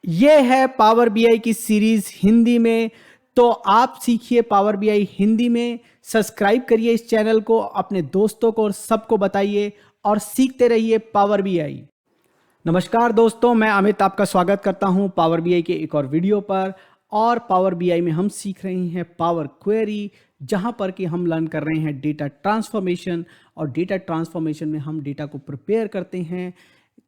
ये है power BI की सीरीज हिंदी में। तो आप सीखिए पावर बीआई हिंदी में। सब्सक्राइब करिए इस चैनल को, अपने दोस्तों को और सबको बताइए और सीखते रहिए पावर बीआई। नमस्कार दोस्तों, मैं अमित आपका स्वागत करता हूं पावर बीआई के एक और वीडियो पर। और पावर बीआई में हम सीख रहे हैं पावर क्वेरी, जहां पर कि हम लर्न कर रहे हैं डेटा ट्रांसफॉर्मेशन। और डेटा ट्रांसफॉर्मेशन में हम डेटा को प्रिपेयर करते हैं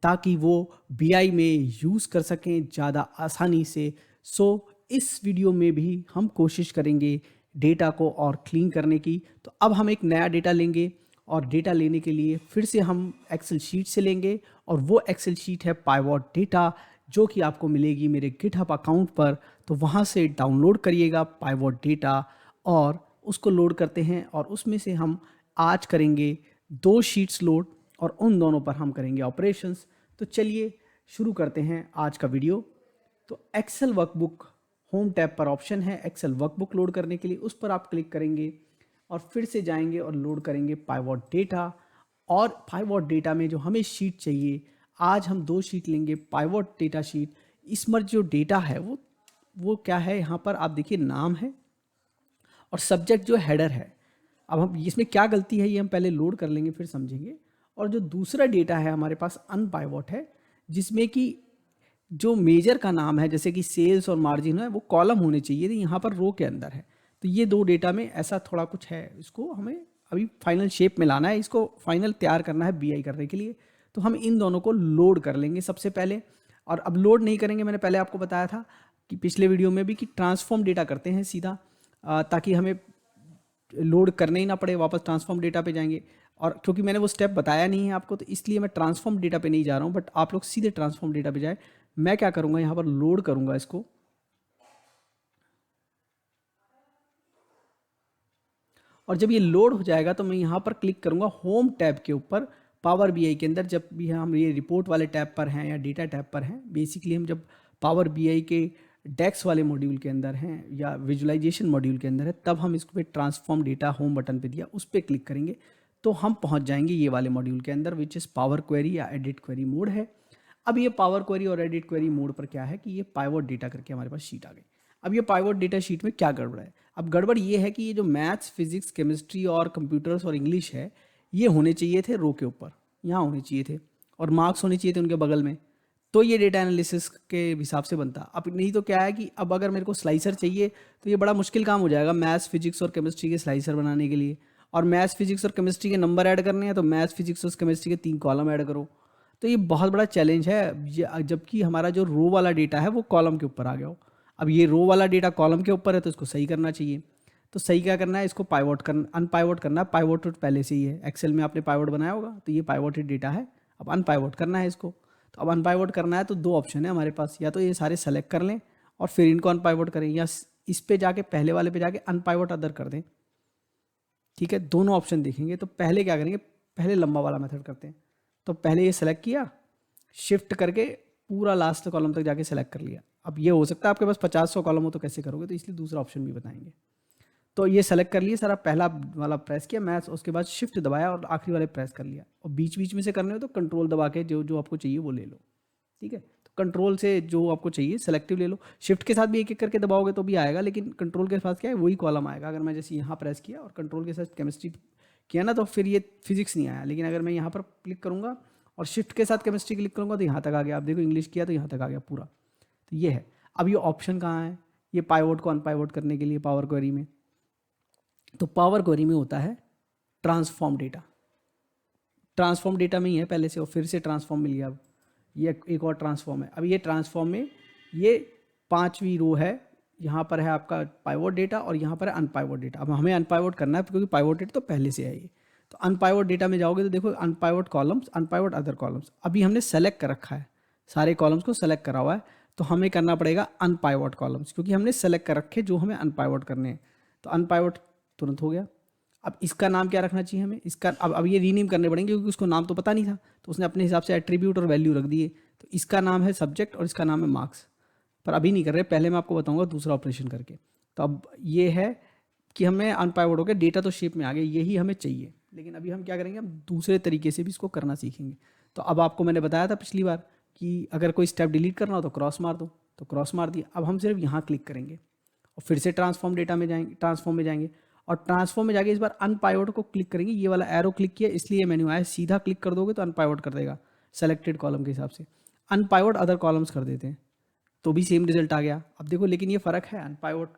ताकि वो बीआई में यूज़ कर सकें ज़्यादा आसानी से। सो इस वीडियो में भी हम कोशिश करेंगे डेटा को और क्लीन करने की। तो अब हम एक नया डेटा लेंगे और डेटा लेने के लिए फिर से हम एक्सेल शीट से लेंगे। और वो एक्सेल शीट है पाइवॉट डेटा, जो कि आपको मिलेगी मेरे गिटहब अकाउंट पर। तो वहाँ से डाउनलोड करिएगा पाइवॉट डेटा और उसको लोड करते हैं। और उसमें से हम आज करेंगे 2 शीट्स लोड और उन दोनों पर हम करेंगे ऑपरेशंस। तो चलिए शुरू करते हैं आज का वीडियो। तो एक्सेल वर्कबुक होम टैब पर ऑप्शन है एक्सेल वर्कबुक लोड करने के लिए, उस पर आप क्लिक करेंगे और फिर से जाएंगे और लोड करेंगे पाइवॉट डेटा। और पाइवॉट डेटा में जो हमें शीट चाहिए, आज हम 2 शीट लेंगे पाइवॉट डेटा शीट। इसमें जो डेटा है वो क्या है, यहाँ पर आप देखिए नाम है और सब्जेक्ट जो हेडर है। अब हम इसमें क्या गलती है ये हम पहले लोड कर लेंगे फिर समझेंगे। और जो दूसरा डेटा है हमारे पास अनपाइवॉट है, जिसमें कि जो मेजर का नाम है जैसे कि सेल्स और मार्जिन है वो कॉलम होने चाहिए थे, यहाँ पर रो के अंदर है। तो ये 2 डेटा में ऐसा थोड़ा कुछ है, इसको हमें अभी फाइनल शेप में लाना है, इसको फाइनल तैयार करना है बीआई करने के लिए। तो हम इन दोनों को लोड कर लेंगे सबसे पहले। और अब लोड नहीं करेंगे, मैंने पहले आपको बताया था कि पिछले वीडियो में भी कि ट्रांसफॉर्म डेटा करते हैं सीधा, ताकि हमें लोड करने ही ना पड़े, वापस ट्रांसफॉर्म डेटा पे जाएंगे। और क्योंकि मैंने वो स्टेप बताया नहीं है आपको, तो इसलिए मैं ट्रांसफॉर्म डेटा पे नहीं जा रहा हूँ, बट आप लोग सीधे ट्रांसफॉर्म डेटा पे जाए। मैं क्या करूँगा, यहाँ पर लोड करूँगा इसको। और जब ये लोड हो जाएगा तो मैं यहाँ पर क्लिक करूँगा होम टैब के ऊपर पावर बीआई के अंदर। जब भी हम ये रिपोर्ट वाले टैब पर हैं या डेटा टैब पर हैं, बेसिकली हम जब पावर बीआई के डेक्स वाले मॉड्यूल के अंदर हैं या विजुअलाइजेशन मॉड्यूल के अंदर है, तब हम इसको पे ट्रांसफॉर्म डेटा होम बटन पे दिया, उस पर क्लिक करेंगे तो हम पहुँच जाएंगे ये वाले मॉड्यूल के अंदर, विच इज़ पावर क्वेरी या एडिट क्वेरी मोड है। अब ये पावर क्वेरी और एडिट क्वेरी मोड पर क्या है कि ये पाइवॉट डेटा करके हमारे पास शीट आ गई। अब ये पाइवॉट डेटा शीट में क्या गड़बड़ है, अब गड़बड़ ये है कि ये जो मैथ्स, फिजिक्स, केमिस्ट्री और कंप्यूटर्स और इंग्लिश है, ये होने चाहिए थे रो के ऊपर, यहाँ होने चाहिए थे। और मार्क्स होने चाहिए थे उनके बगल में। तो ये डेटा एनालिसिस के हिसाब से बनता। अब नहीं तो क्या है कि अब अगर मेरे को स्लाइसर चाहिए तो ये बड़ा मुश्किल काम हो जाएगा मैथ्स, फिजिक्स और केमिस्ट्री के स्लाइसर बनाने के लिए। और मैथ्स, फिजिक्स और केमिस्ट्री के नंबर ऐड करने हैं तो मैथ्स, फिजिक्स और केमिस्ट्री के 3 कॉलम ऐड करो। तो ये बहुत बड़ा चैलेंज है, जबकि हमारा जो रो वाला डेटा है वो कॉलम के ऊपर आ गया हो। अब ये रो वाला डेटा कॉलम के ऊपर है तो इसको सही करना चाहिए। तो सही क्या करना है, इसको पाइवोट करना, अनपाइवोट करना है। पाइवोट पहले से ही है, एक्सेल में आपने पाइवोट बनाया होगा, तो ये पाइवोटेड डेटा है। अब अनपाइवोट करना है इसको। तो अब अनपाइवोट करना है तो 2 ऑप्शन है हमारे पास, या तो ये सारे सेलेक्ट कर लें और फिर इनको अनपाइवोट करें, या इस पे जाके पहले वाले पे जाके अनपाइवोट अदर कर दें। ठीक है, दोनों ऑप्शन देखेंगे। तो पहले क्या करेंगे, पहले लंबा वाला मेथड करते हैं। तो पहले ये सेलेक्ट किया, शिफ्ट करके पूरा लास्ट कॉलम तक जाके सेलेक्ट कर लिया। अब ये हो सकता है आपके पास 50-100 कॉलम हो तो कैसे करोगे, तो इसलिए दूसरा ऑप्शन भी बताएंगे। तो ये सेलेक्ट कर लिए सारा, पहला वाला प्रेस किया मैथ्स, उसके बाद शिफ्ट दबाया और आखिरी वाले प्रेस कर लिया। और बीच बीच में से करने हो तो कंट्रोल दबा के जो जो आपको चाहिए वो ले लो। ठीक है, तो कंट्रोल से जो आपको चाहिए सेलेक्टिव ले लो। शिफ्ट के साथ भी एक एक करके दबाओगे तो भी आएगा, लेकिन कंट्रोल के साथ क्या है, वही कॉलम आएगा। अगर मैं जैसे यहाँ प्रेस किया और कंट्रोल के साथ केमिस्ट्री किया ना, तो फिर ये फिजिक्स नहीं आया। लेकिन अगर मैं यहाँ पर क्लिक करूँगा और शिफ्ट के साथ केमिस्ट्री क्लिक करूँगा तो यहाँ तक आ गया। आप देखो इंग्लिश किया तो यहाँ तक आ गया पूरा। तो ये है। अब ये ऑप्शन कहाँ है, ये पाइवोट को अनपाइवोट करने के लिए पावर क्वेरी में। तो पावर क्वेरी में होता है ट्रांसफॉर्म डेटा। ट्रांसफॉर्म डेटा में ही है पहले से, और फिर से ट्रांसफॉर्म मिल गया। अब ये एक और ट्रांसफॉर्म है। अब ये ट्रांसफॉर्म में ये 5वीं रो है, यहाँ पर है आपका पाइवोट डेटा और यहाँ पर है अनपाइवोट डेटा। अब हमें अनपाइवोट करना है क्योंकि पाइवोट डेटा तो पहले से है ये। तो अनपाइवोट डेटा में जाओगे तो देखो अनपाइवोट कॉलम्स, अनपाइवोट अदर कॉलम्स। अभी हमने सेलेक्ट कर रखा है, सारे कॉलम्स को सेलेक्ट करा हुआ है। तो हमें करना पड़ेगा अनपाइवोट कॉलम्स, क्योंकि हमने सेलेक्ट कर रखे जो हमें अनपाइवोट करने हैं। तो अनपाइवोट तुरंत हो गया। अब इसका नाम क्या रखना चाहिए हमें, इसका अब ये रीनेम करने पड़ेंगे क्योंकि उसको नाम तो पता नहीं था, तो उसने अपने हिसाब से एट्रीब्यूट और वैल्यू रख दिए। तो इसका नाम है सब्जेक्ट और इसका नाम है मार्क्स। पर अभी नहीं कर रहे, पहले मैं आपको बताऊंगा दूसरा ऑपरेशन करके। तो अब ये है कि हमें अनपाइवोट हो गया, डेटा तो शेप में आ गया, यही हमें चाहिए। लेकिन अभी हम क्या करेंगे, हम दूसरे तरीके से भी इसको करना सीखेंगे। तो अब आपको मैंने बताया था पिछली बार कि अगर कोई स्टेप डिलीट करना हो तो क्रॉस मार दो। तो क्रॉस मार दिया। अब हम सिर्फ यहाँ क्लिक करेंगे और फिर से ट्रांसफॉर्म में जाएंगे और ट्रांसफॉर्म में जाके इस बार अनपाइवट को क्लिक करेंगे। ये वाला एरो क्लिक किया इसलिए मेन्यू आया, सीधा क्लिक कर दोगे तो अनपाइवट कर देगा सेलेक्टेड कॉलम के हिसाब से। अनपाइवट अदर कॉलम्स कर देते हैं तो भी सेम रिजल्ट आ गया। अब देखो लेकिन ये फ़र्क है अनपाइवट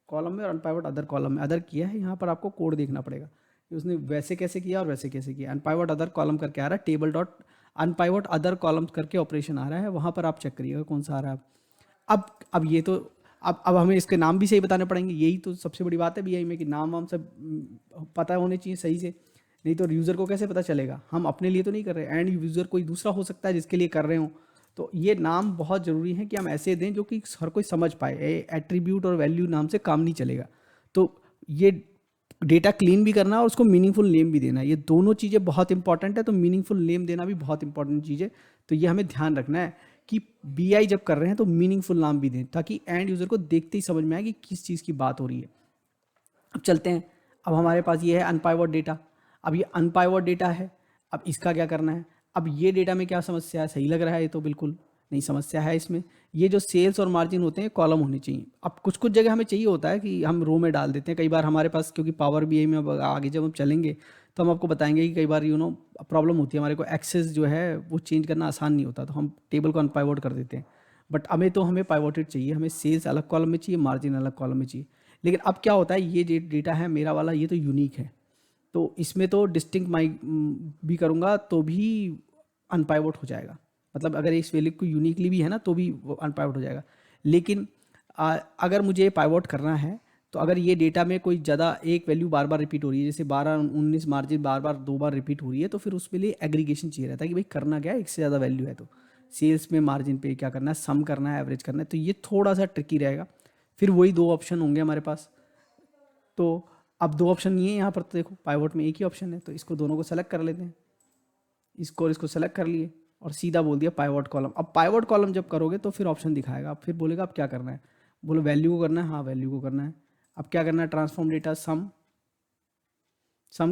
कॉलम में और अनपाइवट अदर कॉलम में। अदर किया है, यहाँ पर आपको कोड देखना पड़ेगा कि उसने वैसे कैसे किया और वैसे कैसे किया। अनपाइवट अदर कॉलम करके आ रहा है, टेबल डॉट अनपाइवट अदर कॉलम्स करके ऑपरेशन आ रहा है, वहाँ पर आप चेक करिएगा कौन सा आ रहा है। अब ये तो अब हमें इसके नाम भी सही बताने पड़ेंगे। यही तो सबसे बड़ी बात है बीआई में कि नाम वाम सब पता होने चाहिए सही से, नहीं तो यूज़र को कैसे पता चलेगा। हम अपने लिए तो नहीं कर रहे, एंड यूज़र कोई दूसरा हो सकता है जिसके लिए कर रहे हो। तो ये नाम बहुत ज़रूरी है कि हम ऐसे दें जो कि हर कोई समझ पाए। एट्रीब्यूट और वैल्यू नाम से काम नहीं चलेगा। तो ये डेटा क्लीन भी करना और उसको मीनिंगफुल नेम भी देना, ये दोनों चीज़ें बहुत इंपॉर्टेंट है। तो मीनिंगफुल नेम देना भी बहुत इंपॉर्टेंट चीज़ है। तो ये हमें ध्यान रखना है कि बीआई जब कर रहे हैं तो मीनिंगफुल नाम भी दें ताकि एंड यूज़र को देखते ही समझ में आए कि किस चीज़ की बात हो रही है। अब चलते हैं, अब हमारे पास ये है अनपाइवट डेटा। अब ये अनपाइवट डेटा है, अब इसका क्या करना है। अब ये डेटा में क्या समस्या है, सही लग रहा है ये तो बिल्कुल नहीं समस्या है इसमें। ये जो सेल्स और मार्जिन होते हैं कॉलम होने चाहिए। अब कुछ कुछ जगह हमें चाहिए होता है कि हम रो में डाल देते हैं कई बार हमारे पास, क्योंकि पावर बीआई में अब आगे जब हम चलेंगे तो हम आपको बताएंगे कि कई बार प्रॉब्लम होती है, हमारे को एक्सेस जो है वो चेंज करना आसान नहीं होता, तो हम टेबल को अनपाइवट कर देते हैं। बट हमें पाइवोटेड चाहिए, हमें सेल्स अलग कॉलम में चाहिए, मार्जिन अलग कॉलम में चाहिए। लेकिन अब क्या होता है, ये डेटा है मेरा वाला, ये तो यूनिक है, तो इसमें तो डिस्टिंक्ट भी करूँगा तो भी अनपाइवट हो जाएगा। मतलब अगर इस वैल्यू को यूनिकली भी है ना तो भी वो अनपाइवट हो जाएगा। लेकिन अगर मुझे पाइवट करना है तो अगर ये डेटा में कोई ज़्यादा एक वैल्यू बार बार रिपीट हो रही है, जैसे 12-19 मार्जिन बार बार 2 बार रिपीट हो रही है, तो फिर उसके लिए एग्रीगेशन चाहिए रहता है कि भाई करना क्या है, एक से ज़्यादा वैल्यू है तो सेल्स में मार्जिन पे क्या करना है, सम करना है, एवरेज करना है। तो ये थोड़ा सा ट्रिकी रहेगा। फिर वही 2 ऑप्शन होंगे हमारे पास। तो अब 2 ऑप्शन नहीं है यहाँ पर, तो देखो पाइवट में एक ही ऑप्शन है, तो इसको दोनों को सेलेक्ट कर लेते हैं। इसको और इसको सेलेक्ट कर लिए और सीधा बोल दिया पाइवट कॉलम। अब पाइवट कॉलम जब करोगे तो फिर ऑप्शन दिखाएगा, अब फिर बोलेगा अब क्या करना है, बोलो वैल्यू को करना है, हाँ वैल्यू को करना है। अब क्या करना है, ट्रांसफॉर्म डेटा सम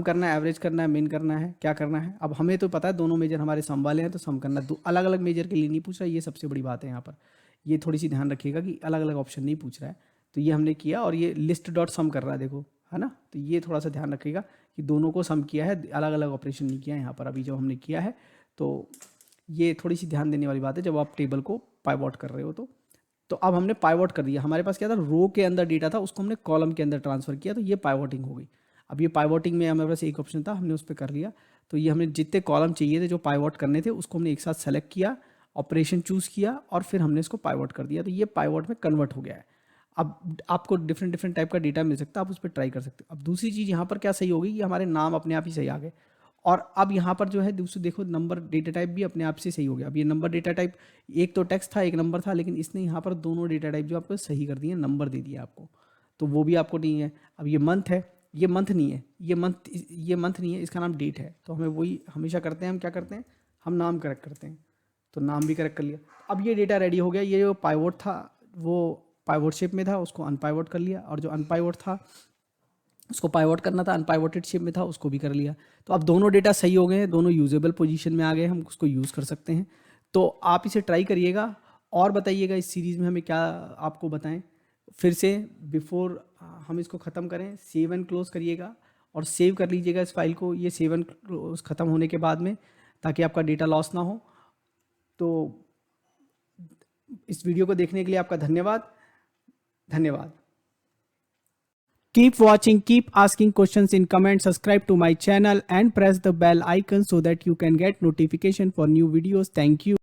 करना है, एवरेज करना है, मीन करना है, क्या करना है। अब हमें तो पता है दोनों मेजर हमारे सम वाले हैं तो सम करना है। दो अलग अलग मेजर के लिए नहीं पूछ रहा, ये सबसे बड़ी बात है यहाँ पर। ये थोड़ी सी ध्यान रखिएगा कि अलग अलग ऑप्शन नहीं पूछ रहा है। तो ये हमने किया और ये लिस्ट डॉट सम कर रहा है, देखो है ना। तो ये थोड़ा सा ध्यान रखिएगा कि दोनों को सम किया है, अलग अलग ऑपरेशन नहीं किया है यहाँ पर अभी जब हमने किया है। तो ये थोड़ी सी ध्यान देने वाली बात है जब आप टेबल को पाइवट कर रहे हो। तो अब हमने पाइवट कर दिया, हमारे पास क्या था, रो के अंदर डेटा था, उसको हमने कॉलम के अंदर ट्रांसफ़र किया, तो ये पाइवटिंग हो गई। अब ये पाइवटिंग में हमारे पास एक ऑप्शन था, हमने उस पर कर लिया। तो ये हमने जितने कॉलम चाहिए थे जो पाइवट करने थे उसको हमने एक साथ सेलेक्ट किया, ऑपरेशन चूज़ किया और फिर हमने इसको पाइवट कर दिया। तो ये पाइवट में कन्वर्ट हो गया है। अब आपको डिफरेंट टाइप का डेटा मिल सकता है, आप उस पर ट्राई कर सकते हो। अब दूसरी चीज़ यहाँ पर क्या सही होगी कि हमारे नाम अपने आप ही सही आ गए। और अब यहाँ पर जो है दूसरे देखो नंबर डेटा टाइप भी अपने आप से सही हो गया। अब ये नंबर डेटा टाइप, एक तो टेक्स्ट था एक नंबर था, लेकिन इसने यहाँ पर दोनों डेटा टाइप जो आपको सही कर दिए, नंबर दे दिया आपको, तो वो भी आपको नहीं है। अब ये मंथ है, ये मंथ नहीं है, ये मंथ नहीं है, इसका नाम डेट है। तो हमें वही हमेशा करते हैं, हम क्या करते हैं, हम नाम करेक्ट करते हैं। तो नाम भी करेक्ट कर लिया। अब ये डेटा रेडी हो गया। ये जो पाइवट था वो पाइवट शेप में था, उसको अनपाइवट कर लिया, और जो अनपाइवट था उसको पाइवट करना था, अनपाइवटेड शेप में था, उसको भी कर लिया। तो अब दोनों डेटा सही हो गए हैं, दोनों यूजेबल पोजीशन में आ गए, हम उसको यूज़ कर सकते हैं। तो आप इसे ट्राई करिएगा और बताइएगा इस सीरीज़ में हमें क्या आपको बताएं। फिर से बिफोर हम इसको ख़त्म करें, सेव एंड क्लोज़ करिएगा और सेव कर लीजिएगा इस फाइल को, ये सेव एंड क्लोज ख़त्म होने के बाद में, ताकि आपका डेटा लॉस ना हो। तो इस वीडियो को देखने के लिए आपका धन्यवाद। Keep watching, keep asking questions in comments, subscribe to my channel and press the bell icon so that you can get notification for new videos. Thank you.